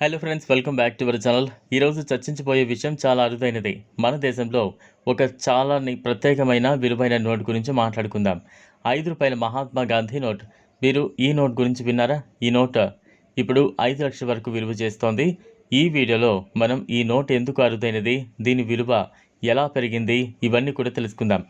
Hello friends, welcome back to our channel. ఈరోజు చర్చించబోయే విషయం చాలా అరుదైనది. మన దేశంలో ఒక చాలా ప్రత్యేకమైన విలువైన నోట్ గురించి మాట్లాడుకుందాం. ₹5 మహాత్మా గాంధీ నోట్. మీరు ఈ నోట్ గురించి విన్నారా? ఈ నోట్ ఇప్పుడు 5 లక్షల వరకు విలువ చేస్తోంది. ఈ వీడియోలో మనం ఈ నోట్ ఎందుకు అరుదైనది, దీని విలువ ఎలా పెరిగింది, ఇవన్నీ కూడా తెలుసుకుందాం.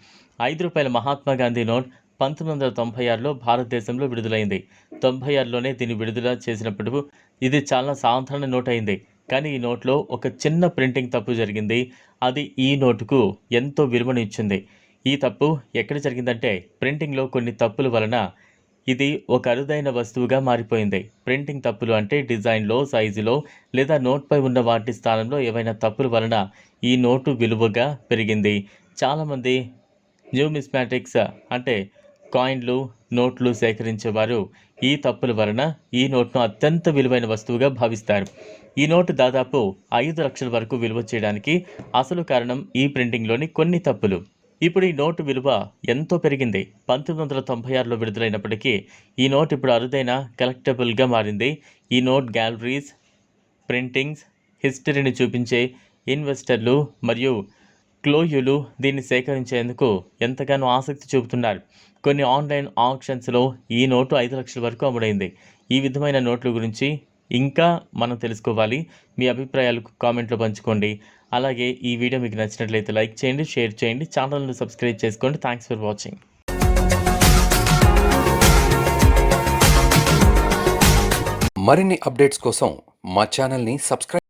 ₹5 మహాత్మా గాంధీ నోట్ 1996లో భారతదేశంలో విడుదలైంది. 96లోనే దీన్ని విడుదల చేసినప్పుడు ఇది చాలా సాధారణ నోట్ అయింది. కానీ ఈ నోట్లో ఒక చిన్న ప్రింటింగ్ తప్పు జరిగింది. అది ఈ నోటుకు ఎంతో విలువను ఇచ్చింది. ఈ తప్పు ఎక్కడ జరిగిందంటే, ప్రింటింగ్లో కొన్ని తప్పుల వలన ఇది ఒక అరుదైన వస్తువుగా మారిపోయింది. ప్రింటింగ్ తప్పులు అంటే డిజైన్లో, సైజులో లేదా నోట్పై ఉన్న వాటి స్థానంలో ఏవైనా తప్పుల వలన ఈ నోటు విలువగా పెరిగింది. చాలామంది న్యూమిస్మాటిక్స్ అంటే కాయిన్లు, నోట్లు సేకరించేవారు ఈ తప్పుల వలన ఈ నోట్ను అత్యంత విలువైన వస్తువుగా భావిస్తారు. ఈ నోటు దాదాపు 5 లక్షల వరకు విలువ చేయడానికి అసలు కారణం ఈ ప్రింటింగ్లోని కొన్ని తప్పులు. ఇప్పుడు ఈ నోటు విలువ ఎంతో పెరిగింది. 1996లో విడుదలైనప్పటికీ ఈ నోట్ ఇప్పుడు అరుదైన కలెక్టబుల్గా మారింది. ఈ నోట్ గ్యాలరీస్, ప్రింటింగ్స్ హిస్టరీని చూపించే ఇన్వెస్టర్లు మరియు క్లోయులు దీన్ని సేకరించేందుకు ఎంతగానో ఆసక్తి చూపుతున్నారు. కొన్ని ఆన్లైన్ ఆక్షన్స్లో ఈ నోటు 5 లక్షల వరకు అమ్ముడైంది. ఈ విధమైన నోట్ల గురించి ఇంకా మనం తెలుసుకోవాలి. మీ అభిప్రాయాలు కామెంట్లో పంచుకోండి. అలాగే ఈ వీడియో మీకు నచ్చినట్లయితే లైక్ చేయండి, షేర్ చేయండి, ఛానల్ను సబ్స్క్రైబ్ చేసుకోండి. Thanks for watching. మరిన్ని అప్డేట్స్ కోసం మా ఛానల్ని సబ్స్క్రైబ్